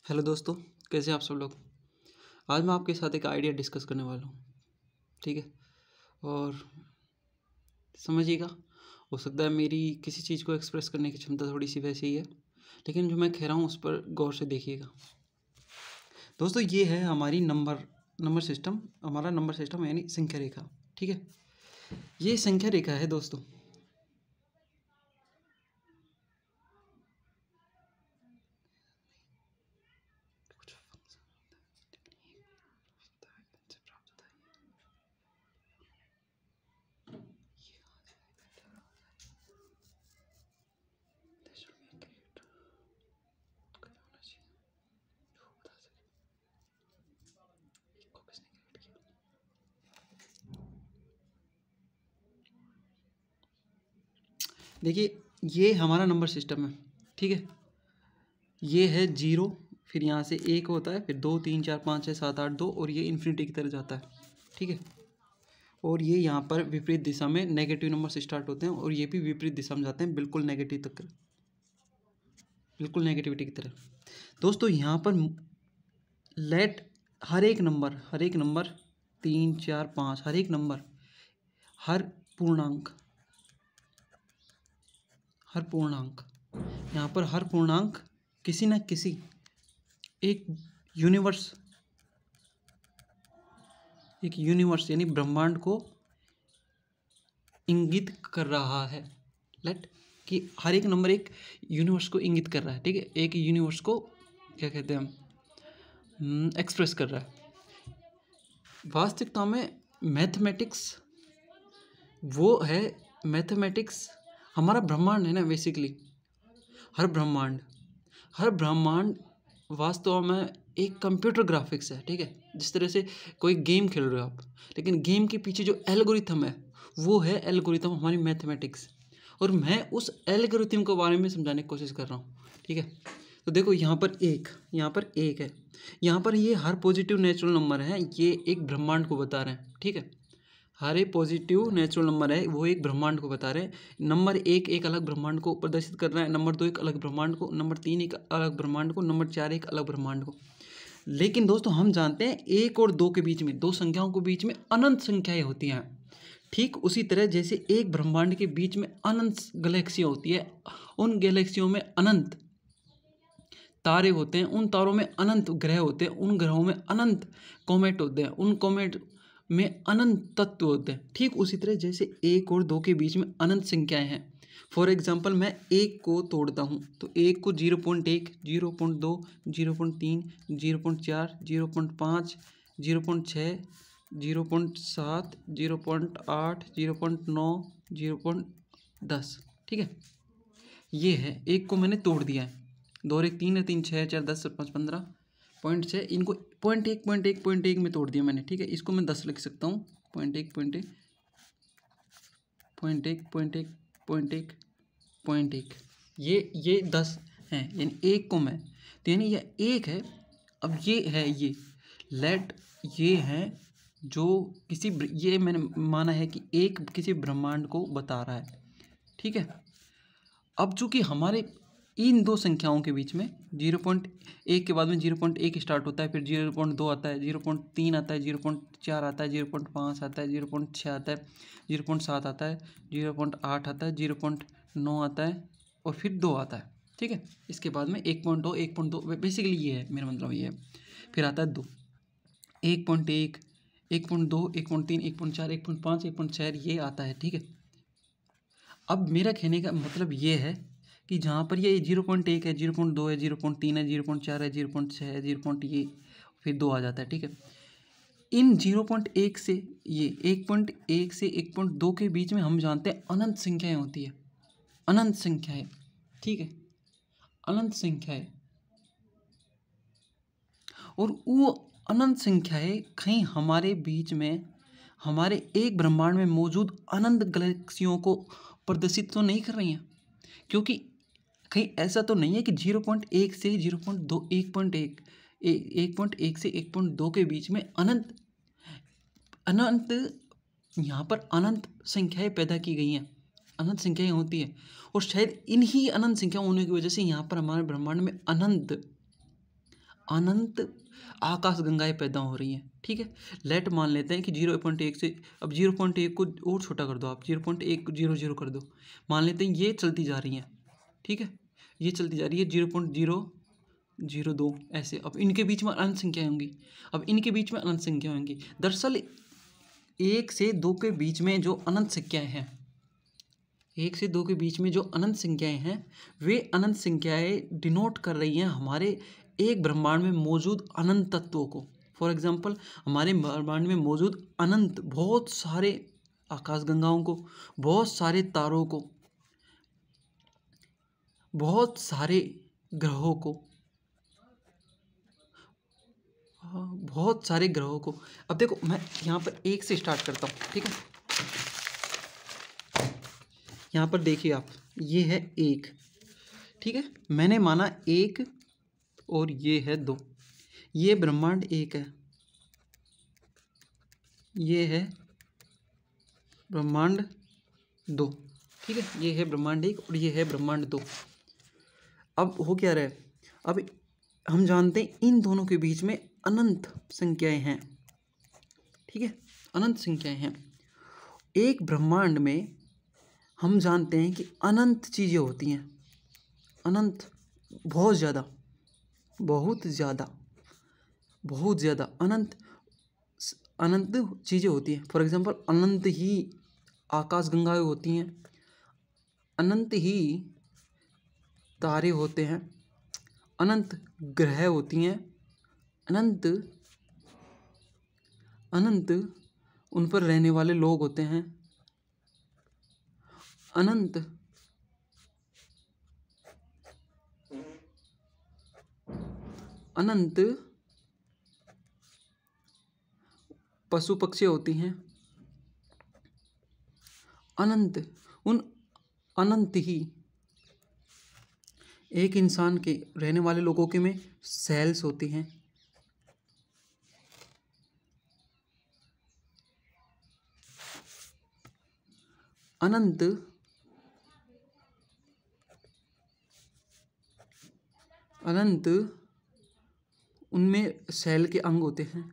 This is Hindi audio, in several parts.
हेलो दोस्तों, कैसे हैं आप सब लोग। आज मैं आपके साथ एक आइडिया डिस्कस करने वाला हूँ। ठीक है। और समझिएगा, हो सकता है मेरी किसी चीज़ को एक्सप्रेस करने की क्षमता थोड़ी सी वैसे ही है, लेकिन जो मैं कह रहा हूँ उस पर गौर से देखिएगा। दोस्तों, ये है हमारी नंबर सिस्टम, हमारा नंबर सिस्टम यानी संख्या रेखा। ठीक है, ये संख्या रेखा है दोस्तों। देखिए, ये हमारा नंबर सिस्टम है। ठीक है, ये है जीरो, फिर यहाँ से एक होता है, फिर 2 3 4 5 6 7 8 2, और ये इन्फिनिटी की तरफ जाता है। ठीक है, और ये यहाँ पर विपरीत दिशा में नेगेटिव नंबर से स्टार्ट होते हैं और ये भी विपरीत दिशा में जाते हैं, बिल्कुल नेगेटिव तक, बिल्कुल नेगेटिविटी की तरफ। दोस्तों, यहाँ पर लेट हर एक नंबर 3 4 5, हर एक नंबर, हर पूर्णांक, यहाँ पर हर पूर्णांक किसी न किसी एक यूनिवर्स यानी ब्रह्मांड को इंगित कर रहा है। लेट कि हर एक नंबर एक यूनिवर्स को इंगित कर रहा है। ठीक है, एक यूनिवर्स को क्या कहते हैं हम, एक्सप्रेस कर रहा है। वास्तविकता में मैथमेटिक्स हमारा ब्रह्मांड है ना। बेसिकली हर ब्रह्मांड वास्तव में एक कंप्यूटर ग्राफिक्स है। ठीक है, जिस तरह से कोई गेम खेल रहे हो आप, लेकिन गेम के पीछे जो एल्गोरिथम है वो है एल्गोरिथम हमारी मैथमेटिक्स, और मैं उस एल्गोरिथम के बारे में समझाने की कोशिश कर रहा हूँ। ठीक है, तो देखो यहाँ पर एक है, यहाँ पर ये हर पॉजिटिव नेचुरल नंबर है, ये एक ब्रह्मांड को बता रहे हैं। ठीक है, हर एक पॉजिटिव नेचुरल नंबर है, वो एक ब्रह्मांड को बता रहे हैं। नंबर एक अलग ब्रह्मांड को प्रदर्शित कर रहा है, नंबर 2 एक अलग ब्रह्मांड को, नंबर 3 एक अलग ब्रह्मांड को, नंबर 4 एक अलग ब्रह्मांड को। लेकिन दोस्तों, हम जानते हैं 1 और 2 के बीच में, दो संख्याओं के बीच में अनंत संख्याएं होती हैं। ठीक उसी तरह जैसे एक ब्रह्मांड के बीच में अनंत गैलेक्सियाँ होती है, उन गैलेक्सियों में अनंत तारे होते हैं, उन तारों में अनंत ग्रह होते हैं, उन ग्रहों में अनंत कॉमेट होते हैं, उन कॉमेट में अनंत तत्व होते हैं। ठीक उसी तरह जैसे 1 और 2 के बीच में अनंत संख्याएं हैं। फॉर एग्जाम्पल, मैं 1 को तोड़ता हूँ तो 1 को 0.1, 0.2, 0.3, 0.4, 0.5, 0.6, 0.7, 0.8, 0.9, 0.10। ठीक है, ये है, 1 को मैंने तोड़ दिया है। 2 और 1 3 है, 3 6 4 10 5 15, 0.6, इनको 0.1 में तोड़ दिया मैंने। ठीक है, इसको मैं 10 लिख सकता हूँ। 0.1, ये 10 हैं, यानी 1 को मैं, तो यानी ये 1 है। अब ये है, ये है जो ये मैंने माना है कि एक किसी ब्रह्मांड को बता रहा है। ठीक है, अब चूंकि हमारे इन दो संख्याओं के बीच में 0.1 के बाद में 0.1 स्टार्ट होता है, फिर 0.2 आता है, 0.3 आता है, 0.4 आता है, 0.5 आता है, 0.6 आता है, 0.7 आता है, 0.8 आता है, 0.9 आता है, और फिर 2 आता है। ठीक है, इसके बाद में 1.2 बेसिकली ये है, मेरा मतलब ये है। फिर आता है 2, 1.1, 1.2, 1.3, 1.4, 1.5, 1.6, ये आता है। ठीक है, अब मेरा कहने का मतलब ये है कि जहाँ पर ये 0.1 है, 0.2 है, 0.3 है, 0.4 है, 0.6 है, 0. ये फिर 2 आ जाता है। ठीक है, इन 0.1 से ये 1.1 से 1.2 के बीच में हम जानते हैं अनंत संख्याएं होती है, अनंत संख्याएं। ठीक है, अनंत संख्याएं, और वो अनंत संख्याएं कहीं हमारे बीच में, हमारे एक ब्रह्मांड में मौजूद अनंत गैलेक्सियों को प्रदर्शित तो नहीं कर रही हैं, क्योंकि कहीं ऐसा तो नहीं है कि 0.1 से 0.2, 1.1 से 1.2 के बीच में अनंत यहाँ पर अनंत संख्याएं पैदा की गई हैं, अनंत संख्याएं होती हैं, और शायद इन्हीं अनंत संख्या होने की वजह से यहाँ पर हमारे ब्रह्मांड में अनंत आकाश गंगाएं पैदा हो रही हैं। ठीक है, लेट मान लेते हैं कि 0.1 से, अब 0.1 को और छोटा कर दो, आप 0.100 कर दो, मान लेते हैं ये चलती जा रही हैं। ठीक है, ये चलती जा रही है 0.002 ऐसे। अब इनके बीच में अनंत संख्याएं होंगी, अब इनके बीच में अनंत संख्या होंगी। दरअसल 1 से 2 के बीच में जो अनंत संख्याएं हैं, 1 से 2 के बीच में जो अनंत संख्याएं हैं, वे अनंत संख्याएं डिनोट कर रही हैं हमारे एक ब्रह्मांड में मौजूद अनंत तत्वों को। फॉर एग्जांपल, हमारे ब्रह्मांड में मौजूद अनंत बहुत सारे आकाशगंगाओं को, बहुत सारे तारों को, बहुत सारे ग्रहों को, बहुत सारे ग्रहों को। अब देखो, मैं यहाँ पर 1 से स्टार्ट करता हूँ। ठीक है, यहाँ पर देखिए आप, ये है 1। ठीक है, मैंने माना 1 और ये है 2। ये ब्रह्मांड 1 है, ये है ब्रह्मांड 2। ठीक है, ये है ब्रह्मांड 1 और ये है ब्रह्मांड 2। अब हो क्या रहा है, अब हम जानते हैं इन दोनों के बीच में अनंत संख्याएं हैं। ठीक है, अनंत संख्याएं हैं। एक ब्रह्मांड में हम जानते हैं कि अनंत चीज़ें होती हैं, अनंत, बहुत ज़्यादा, बहुत ज़्यादा, बहुत ज़्यादा अनंत अनंत चीज़ें होती हैं। फॉर एग्जांपल, अनंत ही आकाशगंगाएं होती हैं, अनंत ही तारे होते हैं, अनंत ग्रह होती हैं, अनंत अनंत उन पर रहने वाले लोग होते हैं, अनंत अनंत पशु पक्षी होती हैं, अनंत उन अनंत ही एक इंसान के रहने वाले लोगों के में सेल्स होती हैं, अनंत अनंत उनमें सेल के अंग होते हैं,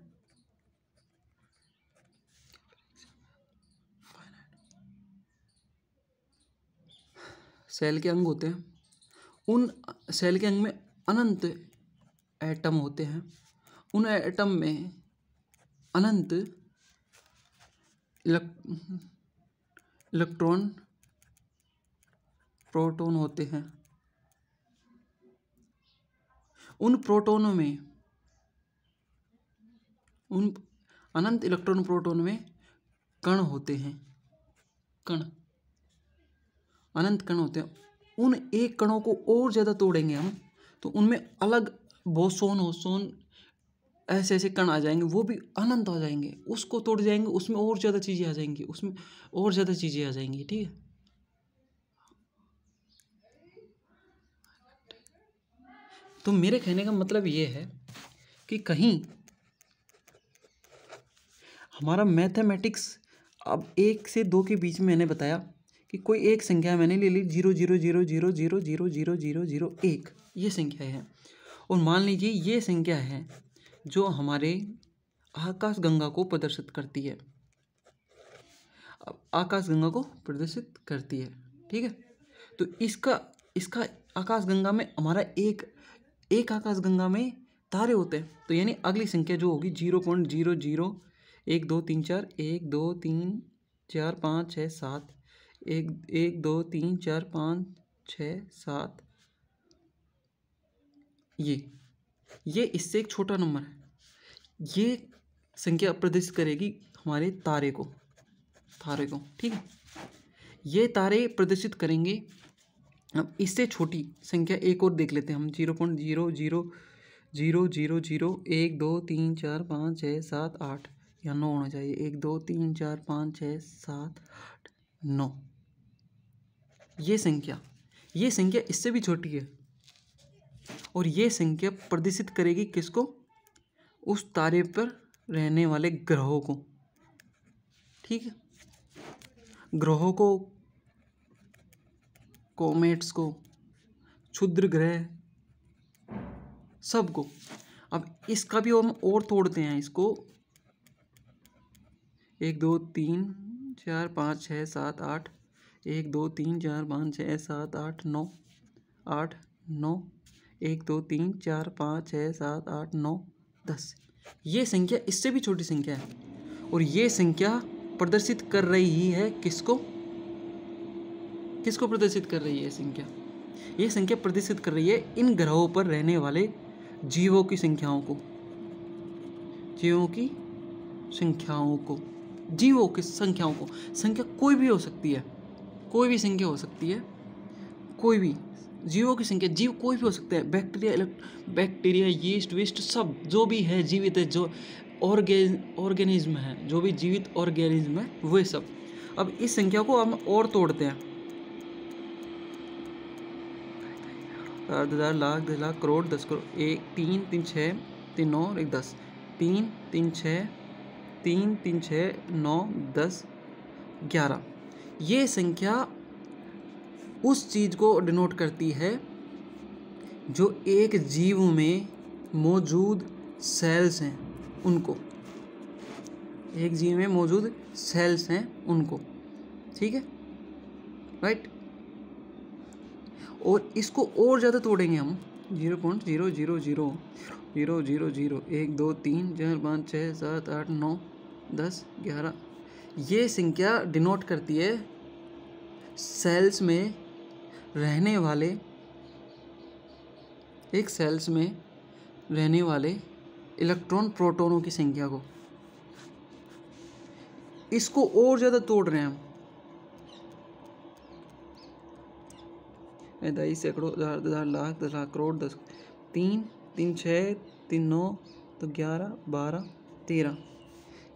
सेल के अंग होते हैं। उन सेल के अंग में अनंत एटम होते हैं, उन एटम में अनंत इलेक्ट्रॉन, प्रोटॉन होते हैं। उन प्रोटॉनों में, उन अनंत इलेक्ट्रॉन प्रोटॉन में कण होते हैं, कण, अनंत कण होते हैं। उन एक कणों को और ज़्यादा तोड़ेंगे हम तो उनमें अलग बोसोन ओसोन ऐसे ऐसे कण आ जाएंगे, वो भी अनंत आ जाएंगे। उसको तोड़ जाएंगे, उसमें और ज़्यादा चीज़ें आ जाएंगी, उसमें और ज़्यादा चीज़ें आ जाएंगी। ठीक है, तो मेरे कहने का मतलब ये है कि कहीं हमारा मैथमेटिक्स, अब 1 से 2 के बीच में मैंने बताया कि कोई एक संख्या मैंने ले ली 0.000000001, ये संख्या है। और मान लीजिए ये संख्या है जो हमारे आकाशगंगा को प्रदर्शित करती है, आकाशगंगा को प्रदर्शित करती है। ठीक है, तो इसका इसका आकाशगंगा में हमारा एक आकाशगंगा में तारे होते हैं, तो यानी अगली संख्या जो होगी 0.00 1 2 3 4 1 2 3 4 5 6 7 1 1 2 3 4 5 6 7, ये इससे एक छोटा नंबर है। ये संख्या प्रदर्शित करेगी हमारे तारे को, ठीक है, ये तारे प्रदर्शित करेंगे। अब इससे छोटी संख्या एक और देख लेते हैं हम, 0.00000 1 2 3 4 5 6 7 8, या 9 होना चाहिए, 1 2 3 4 5 6 7 8 9। ये संख्या इससे भी छोटी है, और ये संख्या प्रदर्शित करेगी किसको? उस तारे पर रहने वाले ग्रहों को। ठीक है, ग्रहों को, कॉमेट्स को, क्षुद्र ग्रह, सबको। अब इसका भी हम और तोड़ते हैं इसको, 1 2 3 4 5 6 7 8, 1 2 3 4 5 6 7 8 9, 8 9, 1 2 3 4 5 6 7 8 9 10। ये संख्या इससे भी छोटी संख्या है, और ये संख्या प्रदर्शित कर रही है किसको? किसको प्रदर्शित कर रही है ये संख्या? ये संख्या प्रदर्शित कर रही है इन ग्रहों पर रहने वाले जीवों की संख्याओं को, जीवों की संख्याओं को, जीवों की संख्याओं को। संख्या कोई भी हो सकती है, कोई भी संख्या हो सकती है, कोई भी जीवों की संख्या, जीव कोई भी हो सकता है। बैक्टीरिया, यीस्ट विस्ट सब जो भी है जीवित है, जो ऑर्गेनिज्म है, जो भी जीवित ऑर्गेनिज्म है वो सब। अब इस संख्या को हम और तोड़ते हैं, 1000 लाख 10 लाख करोड़ 10 करोड़, 1 3 3 6 3 9 1 10, 3 3 6 3 3 6 9 10 11। ये संख्या उस चीज़ को डिनोट करती है जो एक जीव में मौजूद सेल्स हैं उनको, एक जीव में मौजूद सेल्स हैं उनको, ठीक है, राइट। और इसको और ज़्यादा तोड़ेंगे हम, 0.0000000, 1 2 3 4 5 6 7 8 9 10 11। ये संख्या डिनोट करती है सेल्स में रहने वाले, एक सेल्स में रहने वाले इलेक्ट्रॉन प्रोटॉनों की संख्या को। इसको और ज़्यादा तोड़ रहे हैं हम, 10 सैकड़ों 1000 लाख 10 लाख करोड़ 10, 3 3 6 3 9 तो 11 12 13।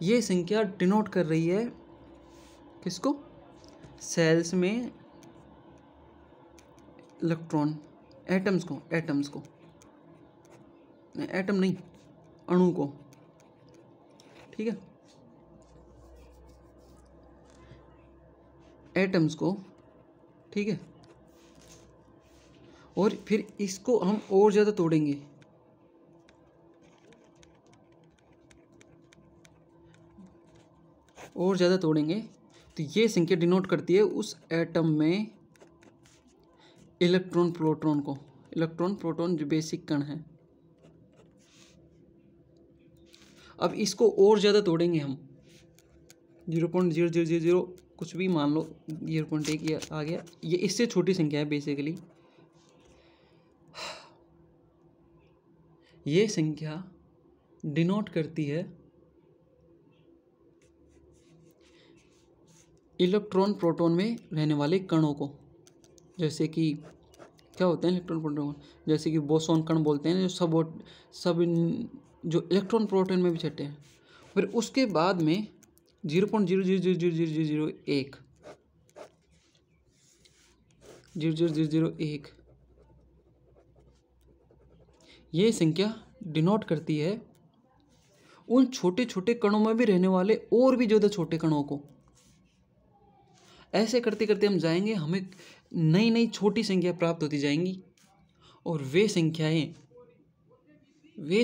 ये संख्या डिनोट कर रही है किसको? सेल्स में इलेक्ट्रॉन, एटम्स को, एटम्स को, एटम नहीं, अणु को, ठीक है, एटम्स को, ठीक है। और फिर इसको हम और ज़्यादा तोड़ेंगे, और ज़्यादा तोड़ेंगे तो ये संख्या डिनोट करती है उस एटम में इलेक्ट्रॉन प्रोटॉन को, इलेक्ट्रॉन प्रोटॉन जो बेसिक कण है। अब इसको और ज़्यादा तोड़ेंगे हम, 0.0000 कुछ भी मान लो, 0.1 ये आ गया, ये इससे छोटी संख्या है बेसिकली। ये संख्या डिनोट करती है इलेक्ट्रॉन प्रोटॉन में रहने वाले कणों को, जैसे कि क्या होते हैं इलेक्ट्रॉन प्रोटॉन, जैसे कि बोसॉन कण बोलते हैं, जो सब जो इलेक्ट्रॉन प्रोटॉन में भी छटे हैं। फिर उसके बाद में 0.0000001 0.00001 ये संख्या डिनोट करती है उन छोटे छोटे कणों में भी रहने वाले और भी ज़्यादा छोटे कणों को। ऐसे करते करते हम जाएंगे, हमें नई नई छोटी संख्या प्राप्त होती जाएंगी, और वे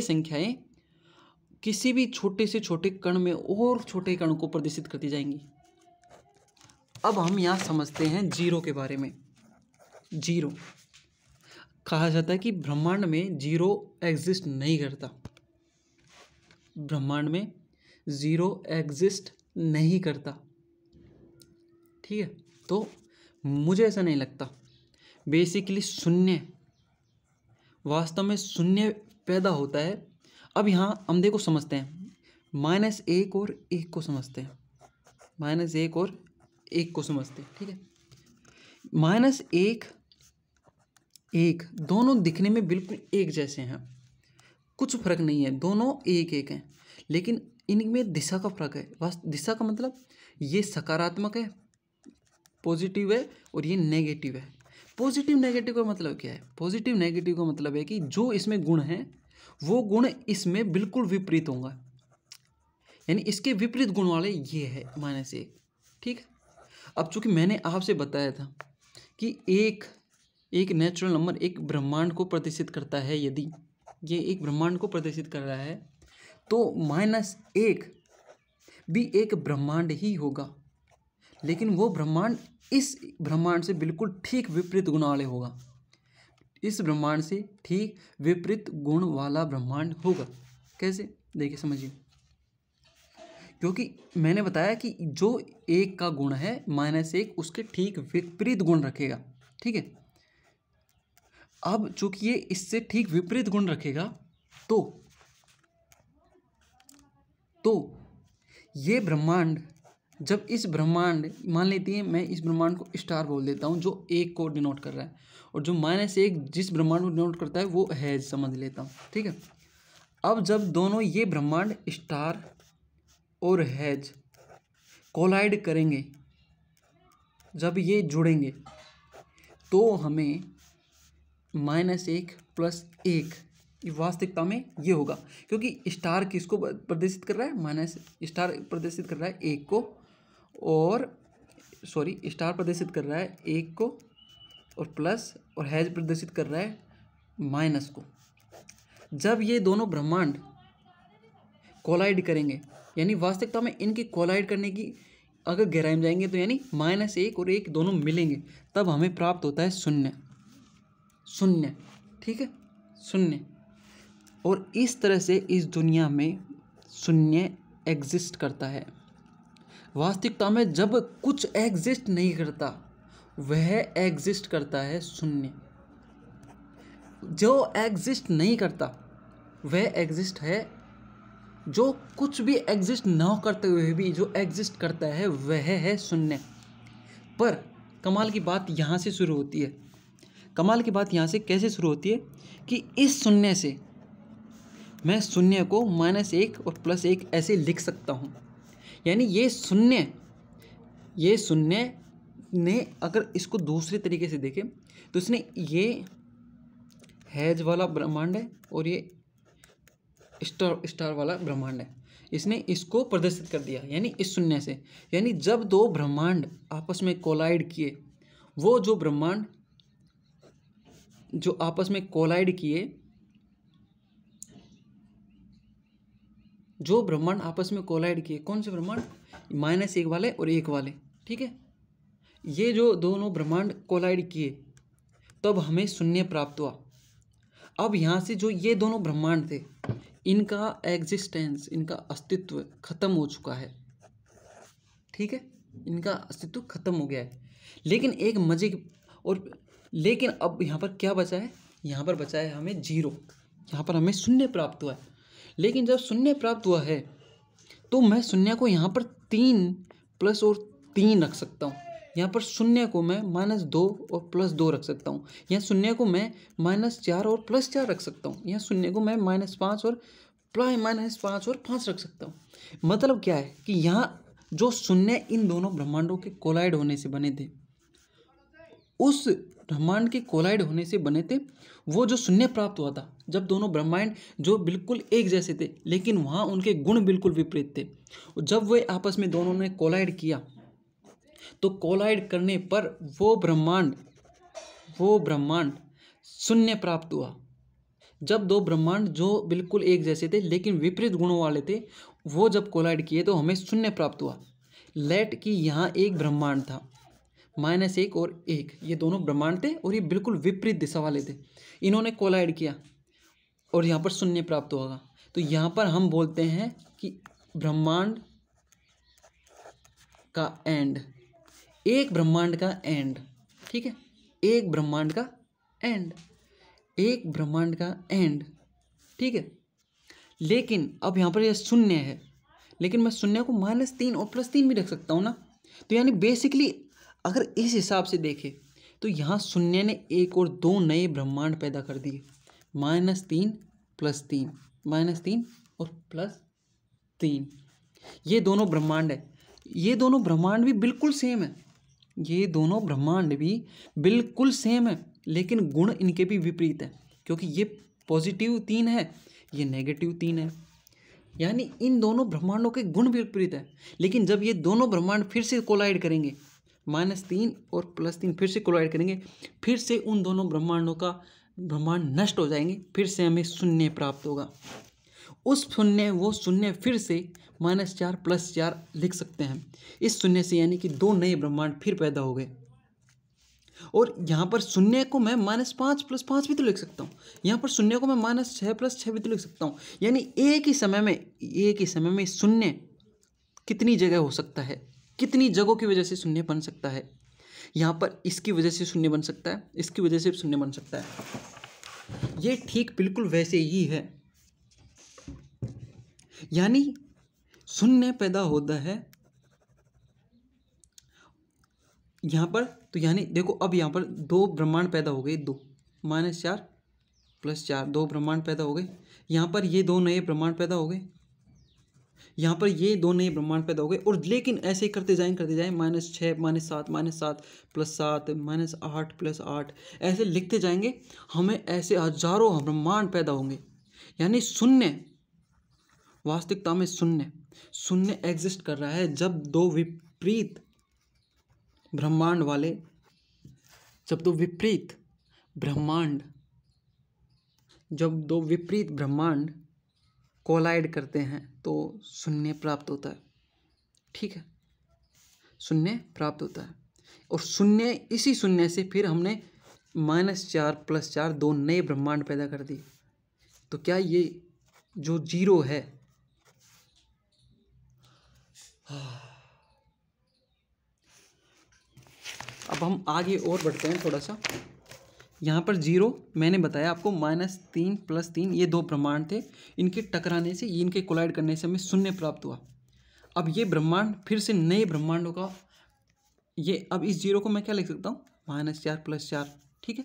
संख्याएं किसी भी छोटे से छोटे कण में और छोटे कण को प्रदर्शित करती जाएंगी। अब हम यहाँ समझते हैं जीरो के बारे में। जीरो कहा जाता है कि ब्रह्मांड में जीरो एग्जिस्ट नहीं करता, ब्रह्मांड में जीरो एग्जिस्ट नहीं करता, ठीक है। तो मुझे ऐसा नहीं लगता। बेसिकली शून्य, वास्तव में शून्य पैदा होता है। अब यहाँ हम देखो समझते हैं, -1 और 1 को समझते हैं, -1 और 1 को समझते हैं, ठीक है। -1 1 दोनों दिखने में बिल्कुल एक जैसे हैं, कुछ फर्क नहीं है, दोनों एक एक हैं, लेकिन इनमें दिशा का फर्क है। दिशा का मतलब ये सकारात्मक है, पॉजिटिव है, और ये नेगेटिव है। पॉजिटिव नेगेटिव का मतलब क्या है? पॉजिटिव नेगेटिव का मतलब है कि जो इसमें गुण हैं वो गुण इसमें बिल्कुल विपरीत होगा, यानी इसके विपरीत गुण वाले ये है -1, ठीक है। अब चूंकि मैंने आपसे बताया था कि एक नेचुरल नंबर एक ब्रह्मांड को प्रदर्शित करता है, यदि ये एक ब्रह्मांड को प्रदर्शित कर रहा है, तो -1 भी एक ब्रह्मांड ही होगा, लेकिन वो ब्रह्मांड इस ब्रह्मांड से बिल्कुल ठीक विपरीत गुण वाले होगा। इस ब्रह्मांड से ठीक विपरीत गुण वाला ब्रह्मांड होगा। कैसे? देखिए समझिए। क्योंकि मैंने बताया कि जो 1 का गुण है -1 उसके ठीक विपरीत गुण रखेगा। ठीक है, अब चूंकि ये इससे ठीक विपरीत गुण रखेगा तो ये ब्रह्मांड, जब इस ब्रह्मांड, मान लेती है मैं इस ब्रह्मांड को स्टार बोल देता हूँ जो 1 को डिनोट कर रहा है, और जो -1 जिस ब्रह्मांड को डिनोट करता है वो हैज समझ लेता हूँ। ठीक है, अब जब दोनों ये ब्रह्मांड स्टार और हैज कोलाइड करेंगे, जब ये जुड़ेंगे तो हमें -1 + 1 वास्तविकता में ये होगा, क्योंकि स्टार किसको प्रदर्शित कर रहा है? स्टार प्रदर्शित कर रहा है 1 को, और स्टार प्रदर्शित कर रहा है 1 को और प्लस, और हैज प्रदर्शित कर रहा है माइनस को। जब ये दोनों ब्रह्मांड कोलाइड करेंगे, यानी वास्तविकता में इनकी कोलाइड करने की अगर गहराई में जाएंगे तो यानी -1 और 1 दोनों मिलेंगे, तब हमें प्राप्त होता है शून्य। ठीक है, शून्य। और इस तरह से इस दुनिया में शून्य एग्जिस्ट करता है। वास्तविकता में जब कुछ एग्जिस्ट नहीं करता, वह एग्जिस्ट करता है शून्य। जो एग्जिस्ट नहीं करता वह एग्जिस्ट है, जो कुछ भी एग्जिस्ट ना करते हुए भी जो एग्जिस्ट करता है वह है शून्य। पर कमाल की बात यहाँ से शुरू होती है। कमाल की बात यहाँ से कैसे शुरू होती है कि इस शून्य से मैं शून्य को -1 और +1 ऐसे लिख सकता हूँ। यानी ये शून्य ने अगर इसको दूसरे तरीके से देखें तो इसने, ये हैज वाला ब्रह्मांड है और ये स्टार वाला ब्रह्मांड है, इसने इसको प्रदर्शित कर दिया, यानी इस शून्य से। यानी जब दो ब्रह्मांड आपस में कोलाइड किए, वो जो ब्रह्मांड जो आपस में कोलाइड किए, जो ब्रह्मांड आपस में कोलाइड किए, कौन से ब्रह्मांड? -1 वाले और 1 वाले। ठीक है, ये जो दोनों ब्रह्मांड कोलाइड किए तब हमें शून्य प्राप्त हुआ। अब यहाँ से जो ये दोनों ब्रह्मांड थे, इनका एग्जिस्टेंस, इनका अस्तित्व खत्म हो चुका है। ठीक है, इनका अस्तित्व खत्म हो गया है। लेकिन एक मजे की, और लेकिन अब यहाँ पर क्या बचा है? यहाँ पर बचा है हमें 0। यहाँ पर हमें शून्य प्राप्त हुआ है। लेकिन जब शून्य प्राप्त हुआ है तो मैं शून्य को यहाँ पर 3 + और 3 रख सकता हूँ। यहाँ पर शून्य को मैं -2 और +2 रख सकता हूँ। यहाँ शून्य को मैं -4 और +4 रख सकता हूँ। यहाँ शून्य को मैं -5 और -5 रख सकता हूँ। मतलब क्या है कि यहाँ जो शून्य इन दोनों ब्रह्मांडों के कोलाइड होने से बने थे, उस ब्रह्मांड के कोलाइड होने से बने थे, वो जो शून्य प्राप्त हुआ था, जब दोनों ब्रह्मांड जो बिल्कुल एक जैसे थे लेकिन वहाँ उनके गुण बिल्कुल विपरीत थे, जब वे आपस में दोनों ने कोलाइड किया तो कोलाइड करने पर वो ब्रह्मांड शून्य प्राप्त हुआ। जब दो ब्रह्मांड जो बिल्कुल एक जैसे थे लेकिन विपरीत गुणों वाले थे, वो जब कोलाइड किए तो हमें शून्य प्राप्त हुआ। लेट कि यहाँ एक ब्रह्मांड था, -1 और 1, ये दोनों ब्रह्मांड थे और ये बिल्कुल विपरीत दिशा वाले थे। इन्होंने कोलाइड किया और यहाँ पर शून्य प्राप्त होगा। तो यहाँ पर हम बोलते हैं कि ब्रह्मांड का एंड, एक ब्रह्मांड का एंड। ठीक है, एक ब्रह्मांड का एंड, एक ब्रह्मांड का एंड। ठीक है, लेकिन अब यहाँ पर यह शून्य है, लेकिन मैं शून्य को -3 और +3 भी रख सकता हूँ ना। तो यानी बेसिकली अगर इस हिसाब से देखें तो यहाँ शून्य ने 1 और 2 नए ब्रह्मांड पैदा कर दिए, -3 +3, -3 और +3। ये दोनों ब्रह्मांड है, ये दोनों ब्रह्मांड भी बिल्कुल सेम है, ये दोनों ब्रह्मांड भी बिल्कुल सेम है, लेकिन गुण इनके भी विपरीत है, क्योंकि ये +3 है, ये -3 है। यानी इन दोनों ब्रह्मांडों के गुण विपरीत है। लेकिन जब ये दोनों ब्रह्मांड फिर से कोलाइड करेंगे, -3 और +3 फिर से कोलाइड करेंगे, फिर से उन दोनों ब्रह्मांडों का ब्रह्मांड नष्ट हो जाएंगे, फिर से हमें शून्य प्राप्त होगा। वो शून्य फिर से -4 + 4 लिख सकते हैं इस शून्य से, यानी कि 2 नए ब्रह्मांड फिर पैदा हो गए। और यहाँ पर शून्य को मैं -5 + 5 भी तो लिख सकता हूँ, यहाँ पर शून्य को मैं -6 + 6 भी तो लिख सकता हूँ। यानी एक ही समय में शून्य कितनी जगह हो सकता है, कितनी जगहों की वजह से शून्य बन सकता है। यहाँ पर इसकी वजह से शून्य बन सकता है, इसकी वजह से शून्य बन सकता है। ये ठीक बिल्कुल वैसे ही है, यानी शून्य पैदा होता है यहाँ पर। तो यानी देखो, अब यहाँ पर 2 ब्रह्मांड पैदा हो गए, 2 -4 + 4 2 ब्रह्मांड पैदा हो गए। यहाँ पर ये 2 नए ब्रह्मांड पैदा हो गए, यहाँ पर ये 2 नए ब्रह्मांड पैदा हो गए। और लेकिन ऐसे ही करते जाएं -6 -7 -7 + 7 -8 + 8 ऐसे लिखते जाएंगे, हमें ऐसे हजारों ब्रह्मांड पैदा होंगे। यानी शून्य, वास्तविकता में शून्य एग्जिस्ट कर रहा है जब दो विपरीत ब्रह्मांड कोलाइड करते हैं तो शून्य प्राप्त होता है। ठीक है, शून्य प्राप्त होता है। और इसी शून्य से फिर हमने -4 + 4 2 नए ब्रह्मांड पैदा कर दिए। तो क्या ये जो 0 है, अब हम आगे और बढ़ते हैं थोड़ा सा। यहाँ पर 0 मैंने बताया आपको, -3 + 3 ये 2 ब्रह्मांड थे, इनके टकराने से, इनके कोलाइड करने से हमें शून्य प्राप्त हुआ। अब ये ब्रह्मांड फिर से नए ब्रह्मांडों का, ये अब इस 0 को मैं क्या लिख सकता हूँ, -4 + 4। ठीक है,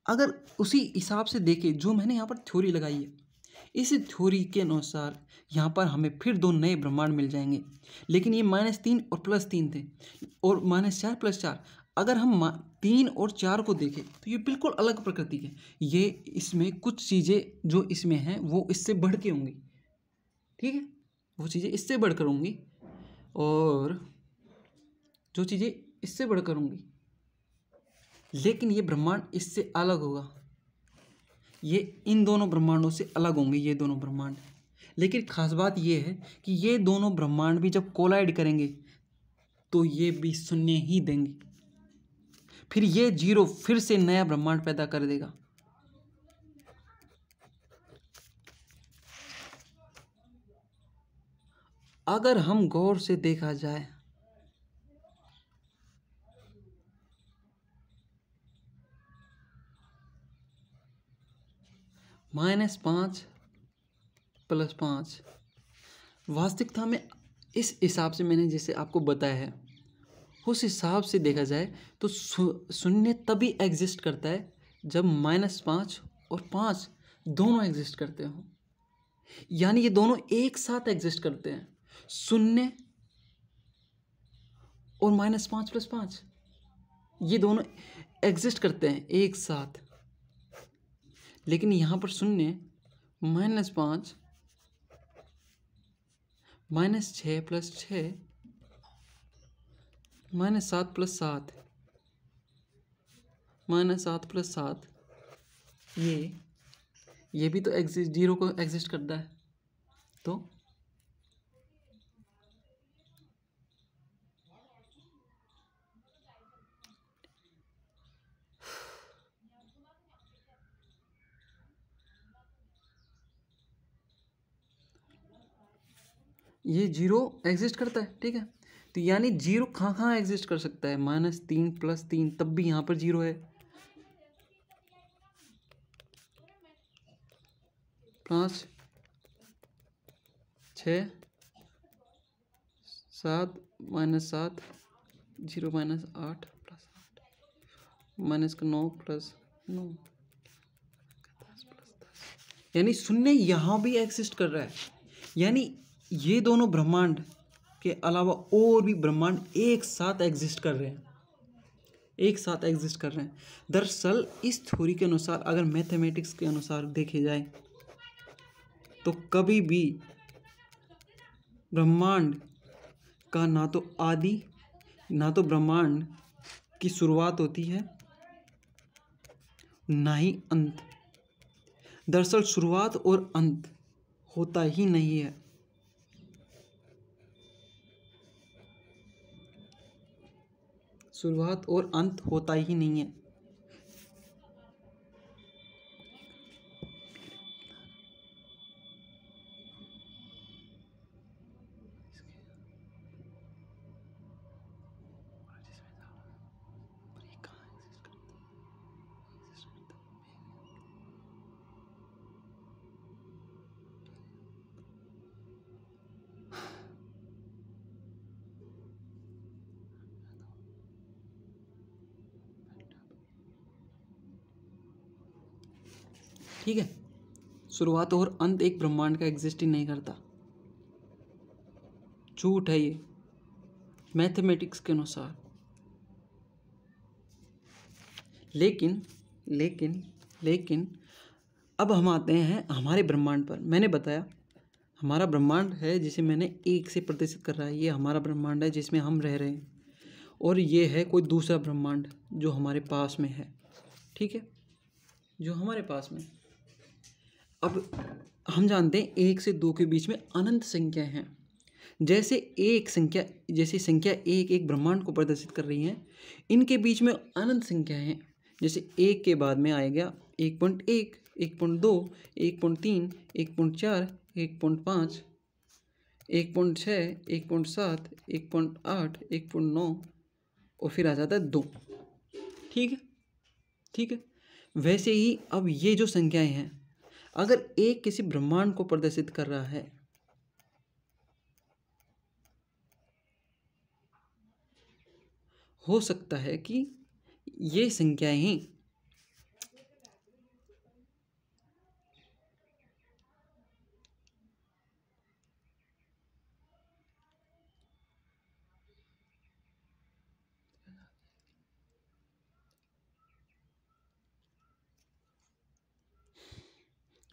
अगर उसी हिसाब से देखें जो मैंने यहाँ पर थ्योरी लगाई है, इस थ्योरी के अनुसार यहाँ पर हमें फिर 2 नए ब्रह्मांड मिल जाएंगे। लेकिन ये -3 और +3 थे, और -4 + 4, अगर हम 3 और 4 को देखें तो ये बिल्कुल अलग प्रकृति के, ये इसमें कुछ चीज़ें जो इसमें हैं वो इससे बढ़ के होंगी। ठीक है, वो चीज़ें इससे बढ़कर होंगी, और जो चीज़ें इससे बढ़कर होंगी, लेकिन ये ब्रह्मांड इससे अलग होगा। ये इन दोनों ब्रह्मांडों से अलग होंगे, ये दोनों ब्रह्मांड। लेकिन खास बात ये है कि ये दोनों ब्रह्मांड भी जब कोलाइड करेंगे तो ये भी शून्य ही देंगे। फिर ये 0 फिर से नया ब्रह्मांड पैदा कर देगा। अगर हम गौर से देखा जाए, -5 + 5 वास्तविकता में इस हिसाब से मैंने जैसे आपको बताया है, उस हिसाब से देखा जाए तो शून्य तभी एग्जिस्ट करता है जब -5 और 5 दोनों एग्जिस्ट करते हो। यानी ये दोनों एक साथ एग्जिस्ट करते हैं, शून्य और -5 + 5 ये दोनों एग्जिस्ट करते हैं एक साथ। लेकिन यहाँ पर शून्य -5 -6 + 6 -7 + 7 -7 + 7 ये भी तो एग्जिस्ट, 0 को एग्जिस्ट करता है। तो ये 0 एग्जिस्ट करता है। ठीक है, तो यानी 0 कहाँ कहाँ एग्जिस्ट कर सकता है, -3 + 3 तब भी यहाँ पर 0 है, 5 6 7 -7 0 -8 +8 -9 + 9 यानी शून्य यहाँ भी एग्जिस्ट कर रहा है। यानी ये दोनों ब्रह्मांड के अलावा और भी ब्रह्मांड एक साथ एग्जिस्ट कर रहे हैं, एक साथ एग्जिस्ट कर रहे हैं। दरअसल इस थ्योरी के अनुसार, अगर मैथमेटिक्स के अनुसार देखे जाए, तो कभी भी ब्रह्मांड का ना तो आदि, ना तो ब्रह्मांड की शुरुआत होती है, ना ही अंत। दरअसल शुरुआत और अंत होता ही नहीं है। शुरुआत और अंत होता ही नहीं है। ठीक है, शुरुआत और अंत एक ब्रह्मांड का एग्जिस्ट ही नहीं करता। झूठ है ये मैथमेटिक्स के अनुसार। लेकिन लेकिन लेकिन अब हम आते हैं हमारे ब्रह्मांड पर। मैंने बताया हमारा ब्रह्मांड है जिसे मैंने एक से प्रदर्शित कर रहा है। ये हमारा ब्रह्मांड है जिसमें हम रह रहे हैं, और ये है कोई दूसरा ब्रह्मांड जो हमारे पास में है। ठीक है, जो हमारे पास में। अब हम जानते हैं 1 से 2 के बीच में अनंत संख्या हैं। जैसे संख्या 1 एक ब्रह्मांड को प्रदर्शित कर रही है, इनके बीच में अनंत संख्या हैं। जैसे 1 के बाद में आएगा 1.1, 1.2, 1.3, 1.4, 1.5, 1.6, 1.7, 1.8, 1.9 और फिर आ जाता है 2। ठीक है, ठीक है। वैसे ही अब ये जो संख्याएं हैं, अगर एक किसी ब्रह्मांड को प्रदर्शित कर रहा है, हो सकता है कि ये संख्याएं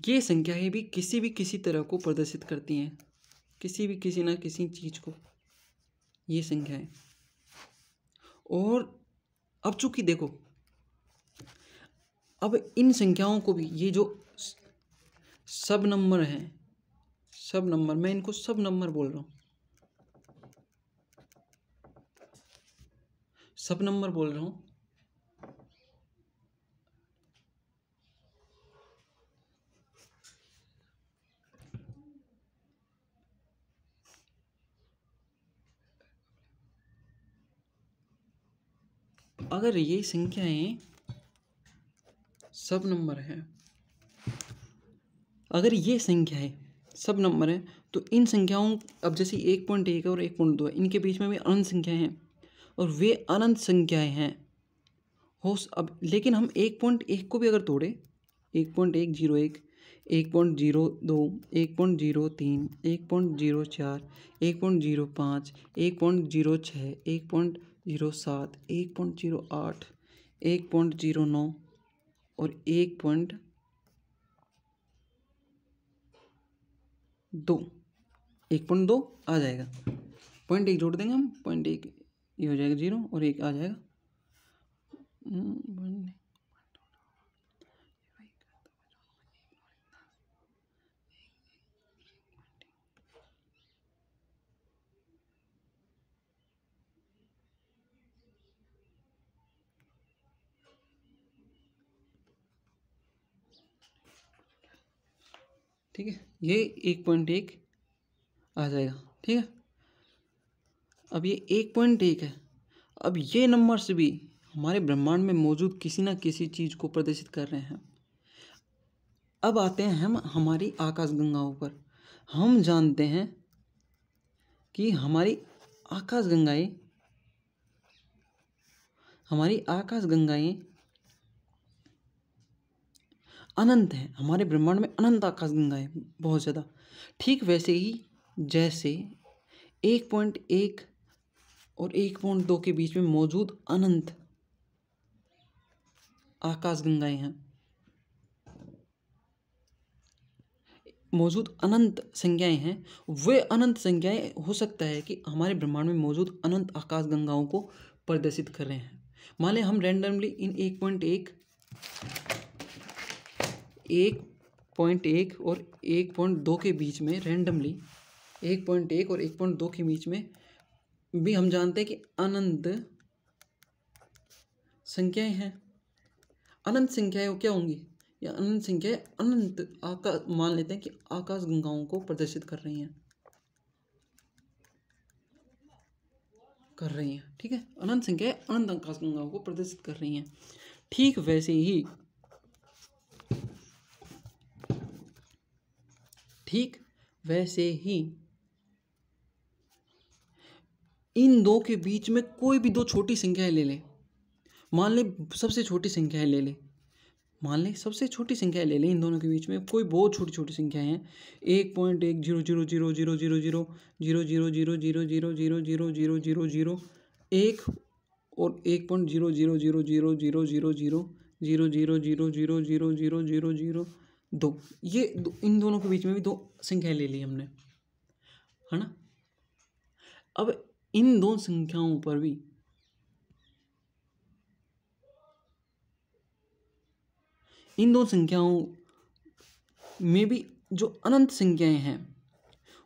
ये संख्याएं भी किसी तरह को प्रदर्शित करती हैं, किसी ना किसी चीज को, ये संख्याएं। और अब चूंकि देखो, अब इन संख्याओं को भी, ये जो सब नंबर हैं, सब नंबर, मैं इनको सब नंबर बोल रहा हूँ, सब नंबर बोल रहा हूँ। अगर ये संख्याएं सब नंबर हैं, अगर ये संख्याएं सब नंबर हैं, तो इन संख्याओं, अब जैसे 1.1 और 1.2 है, इनके बीच में भी अनंत संख्याएं हैं, और वे अनंत संख्याएं हैं। अब लेकिन हम 1.1 को भी अगर तोड़े, 1.101, 1.02, 1.03, 1.04, 1.05, 1.06, 1.07, 1.08, 1.09 और 1.2 आ जाएगा। 0.1 जोड़ देंगे हम, 0.1 ये हो जाएगा 0 और 1 आ जाएगा। ठीक है, ये 1.1 आ जाएगा। ठीक है, अब ये 1.1 है। अब ये नंबर्स भी हमारे ब्रह्मांड में मौजूद किसी ना किसी चीज़ को प्रदर्शित कर रहे हैं। अब आते हैं हम हमारी आकाशगंगाओं पर। हम जानते हैं कि हमारी आकाशगंगाएं अनंत हैं। हमारे ब्रह्मांड में अनंत आकाशगंगाएं बहुत ज़्यादा। ठीक वैसे ही जैसे 1.1 और 1.2 के बीच में मौजूद अनंत आकाशगंगाएं हैं, मौजूद अनंत संख्याएं हैं। वे अनंत संख्याएं हो सकता है कि हमारे ब्रह्मांड में मौजूद अनंत आकाशगंगाओं को प्रदर्शित कर रहे हैं। मान लें हम रैंडमली इन 1.1 1.1 और 1.2 के बीच में रैंडमली 1.1 और 1.2 के बीच में भी हम जानते हैं कि अनंत संख्याएं हैं। अनंत संख्याएं क्या होंगी? या अनंत संख्याएं अनंत आकाश, मान लेते हैं कि आकाश गंगाओं को प्रदर्शित कर रही हैं, ठीक है। अनंत संख्याएं अनंत आकाश गंगाओं को प्रदर्शित कर रही हैं। ठीक वैसे ही इन दो के बीच में कोई भी दो छोटी संख्याएं ले लें। मान ले सबसे छोटी संख्याएं ले लें, इन दोनों के बीच में कोई बहुत छोटी छोटी संख्याएं हैं। 1.1 और 1.0000000000000000002 ये इन दोनों के बीच में भी दो संख्याएं ले ली हमने, है ना। अब इन दो संख्याओं पर भी इन दो संख्याओं में भी जो अनंत संख्याएं हैं,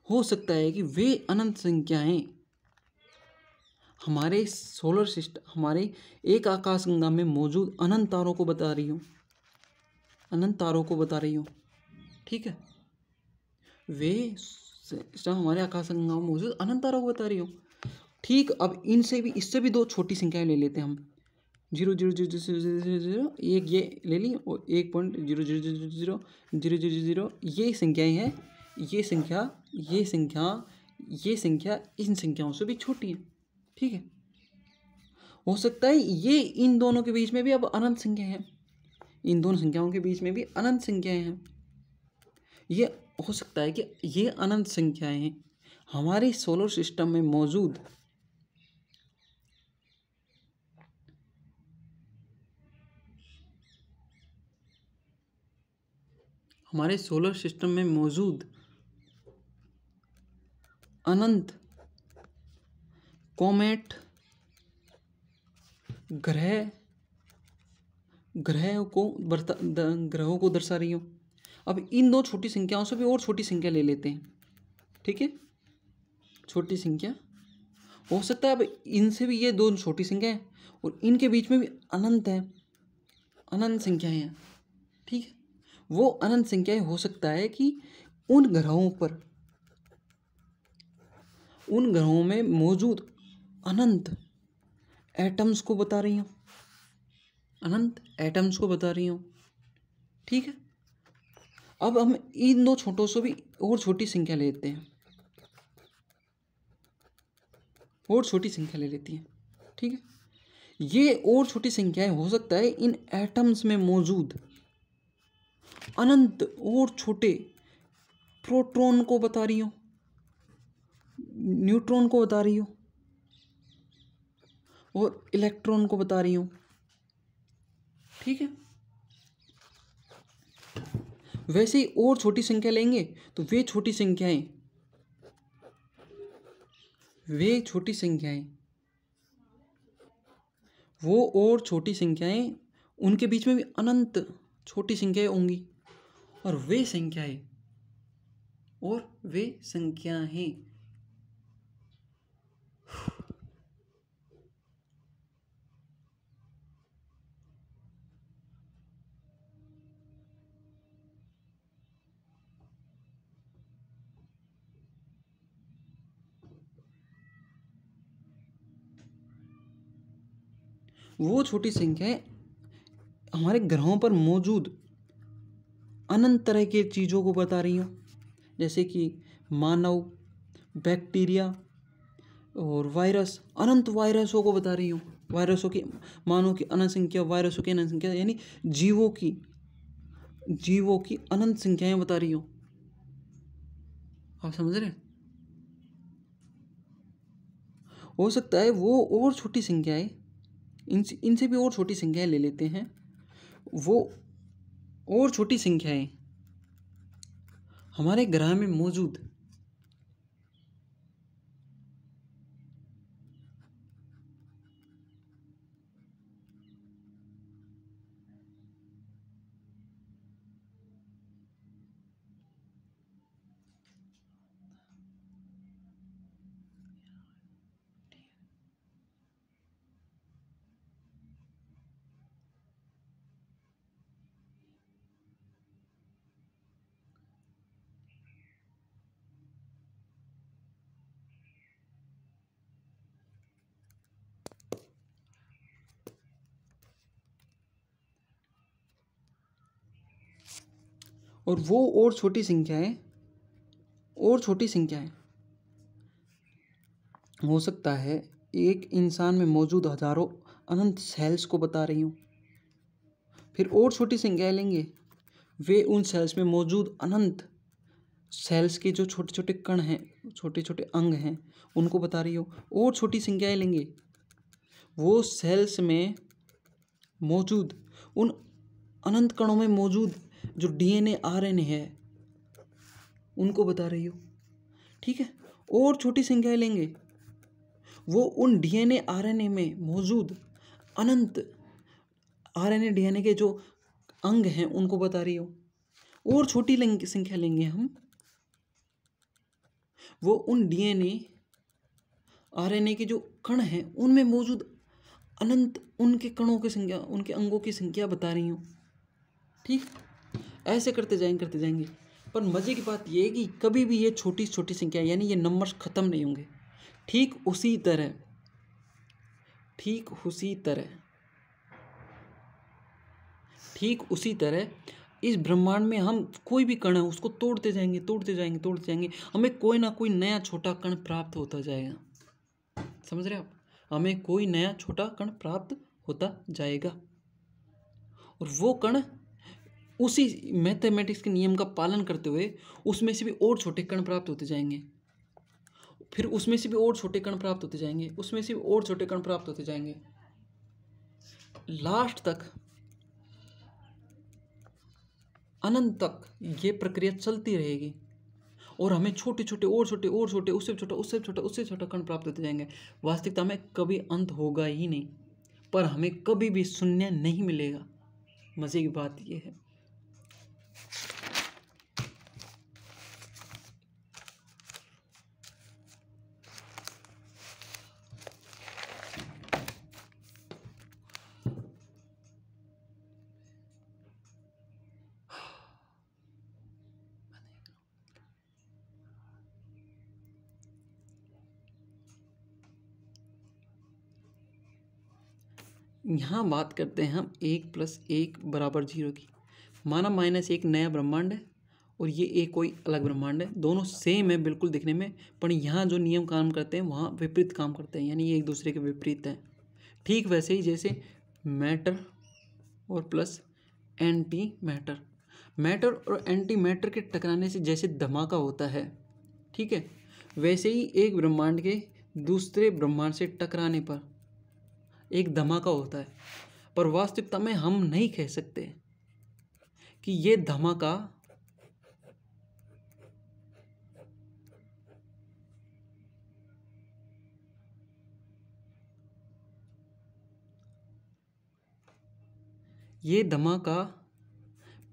हो सकता है कि वे अनंत संख्याएं हमारे सोलर सिस्टम, हमारे एक आकाश गंगा में मौजूद अनंत तारों को बता रही हो, ठीक है। वे सिस्टम हमारे आकाश गंगा में मौजूद अनंत तारों को बता रही हो। ठीक, अब इससे भी दो छोटी संख्याएं ले लेते हैं हम। 0.00000 एक ये ले ली और 1.0000000 ये संख्याएं हैं। ये संख्या इन संख्याओं से भी छोटी है, ठीक है। हो सकता है ये इन दोनों के बीच में भी अब अनंत संख्या है, इन दोनों संख्याओं के बीच में भी अनंत संख्याएं हैं। ये हो सकता है कि ये अनंत संख्याएं हमारे सोलर सिस्टम में मौजूद अनंत कॉमेट ग्रहों को दर्शा रही हो। अब इन दो छोटी संख्याओं से भी और छोटी संख्या ले लेते हैं, ठीक है। छोटी संख्या हो सकता है अब इनसे भी ये दो छोटी संख्या है और इनके बीच में भी अनंत संख्याएं हैं, ठीक है। वो अनंत संख्याएं हो सकता है कि उन ग्रहों में मौजूद अनंत एटम्स को बता रही हूँ, ठीक है। अब हम इन दो छोटों से भी और छोटी संख्या लेते हैं, ठीक है। ये और छोटी संख्याएं हो सकता है इन एटम्स में मौजूद अनंत और छोटे प्रोटॉन को बता रही हो, न्यूट्रॉन को बता रही हो और इलेक्ट्रॉन को बता रही हो, ठीक है। वैसे ही और छोटी संख्या लेंगे तो वे छोटी संख्याएं उनके बीच में भी अनंत छोटी संख्याएं होंगी और वे संख्याएं वो छोटी संख्याएं हमारे ग्रहों पर मौजूद अनंत तरह के चीज़ों को बता रही हूँ, जैसे कि मानव, बैक्टीरिया और वायरस, अनंत वायरसों को बता रही हूँ। वायरसों की, मानव की अनंत संख्या, वायरसों की अनंत संख्या, यानी जीवों की अनंत संख्याएं बता रही हूँ। आप समझ रहे हैं? हो सकता है वो और छोटी संख्याएं, इनसे भी और छोटी संख्याएं ले लेते हैं। वो और छोटी संख्याएं हमारे ग्रह में मौजूद और वो और छोटी संख्याएं हो सकता है एक इंसान में मौजूद हजारों अनंत सेल्स को बता रही हूँ। फिर और छोटी संख्याएं लेंगे, वे उन सेल्स में मौजूद अनंत सेल्स के जो छोटे छोटे कण हैं, छोटे छोटे अंग हैं, उनको बता रही हो। और छोटी संख्याएं लेंगे, वो सेल्स में मौजूद उन अनंत कणों में मौजूद जो डीएनए आरएनए है, उनको बता रही हो। ठीक है। और छोटी संख्याएं लेंगे, वो उन डीएनए आरएनए में मौजूद अनंत आरएनए डीएनए के जो अंग हैं, उनको बता रही हो। और छोटी संख्या लेंगे हम, वो उन डीएनए आरएनए के जो कण हैं, उनमें मौजूद अनंत उनके कणों की संख्या, उनके अंगों की संख्या बता रही हूँ। ठीक, ऐसे करते जाएंगे। पर मज़े की बात ये है कि कभी भी ये छोटी छोटी संख्या यानी ये नंबर्स ख़त्म नहीं होंगे। ठीक उसी तरह इस ब्रह्मांड में हम कोई भी कण है उसको तोड़ते जाएंगे, हमें कोई ना कोई नया छोटा कण प्राप्त होता जाएगा। समझ रहे आप? हमें कोई नया छोटा कण प्राप्त होता जाएगा, और वो कण उसी मैथमेटिक्स के नियम का पालन करते हुए उसमें से भी और छोटे कण प्राप्त होते जाएंगे, फिर उसमें से भी और छोटे कण प्राप्त होते जाएंगे, उसमें से भी और छोटे कण प्राप्त होते जाएंगे। लास्ट तक, अनंत तक ये प्रक्रिया चलती रहेगी, और हमें छोटे छोटे उससे छोटा कण प्राप्त होते जाएंगे। वास्तविकता में कभी अंत होगा ही नहीं, पर हमें कभी भी शून्य नहीं मिलेगा। मज़े की बात ये है। यहाँ बात करते हैं हम 1+1=0 की। माना -1 नया ब्रह्मांड है और ये एक कोई अलग ब्रह्मांड है, दोनों सेम है बिल्कुल दिखने में, पर यहाँ जो नियम काम करते हैं वहाँ विपरीत काम करते हैं, यानी ये एक दूसरे के विपरीत हैं। ठीक वैसे ही जैसे मैटर और प्लस एंटी मैटर, मैटर और एंटी मैटर के टकराने से जैसे धमाका होता है, ठीक है, वैसे ही एक ब्रह्मांड के दूसरे ब्रह्मांड से टकराने पर एक धमाका होता है। पर वास्तविकता में हम नहीं कह सकते कि ये धमाका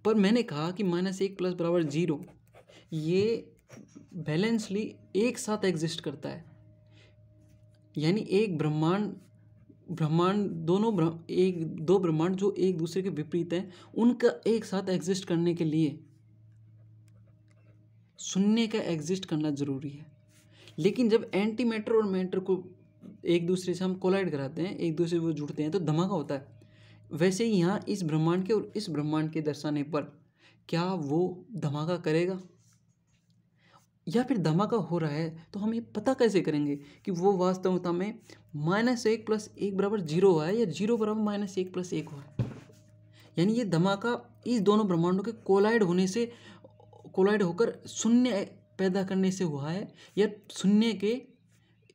पर मैंने कहा कि -1 + 0 ये बैलेंसली एक साथ एग्जिस्ट करता है, यानी एक दो ब्रह्मांड जो एक दूसरे के विपरीत हैं, उनका एक साथ एग्जिस्ट करने के लिए शून्य का एग्जिस्ट करना जरूरी है। लेकिन जब एंटी मैटर और मैटर को एक दूसरे से हम कोलाइड कराते हैं, एक दूसरे से वो जुड़ते हैं, तो धमाका होता है। वैसे ही यहाँ इस ब्रह्मांड के और इस ब्रह्मांड के दर्शाने पर क्या वो धमाका करेगा, या फिर धमाका हो रहा है तो हम ये पता कैसे करेंगे कि वो वास्तविकता में -1 + 1 = 0 हुआ है या 0 = -1 + 1 हुआ है। यानी ये धमाका इस दोनों ब्रह्मांडों के कोलाइड होकर शून्य पैदा करने से हुआ है, या शून्य के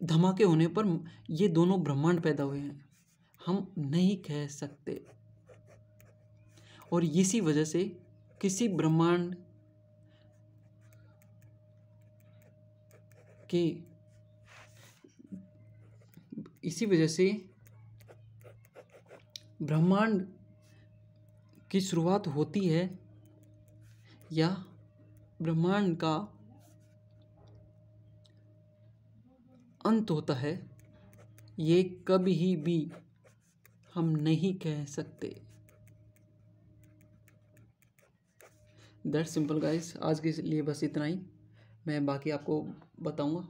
धमाके होने पर ये दोनों ब्रह्मांड पैदा हुए हैं, हम नहीं कह सकते। और इसी वजह से किसी ब्रह्मांड के ब्रह्मांड की शुरुआत होती है या ब्रह्मांड का अंत होता है, ये कभी भी हम नहीं कह सकते। दैट्स सिंपल गाइस, आज के लिए बस इतना ही, मैं बाकी आपको बताऊंगा।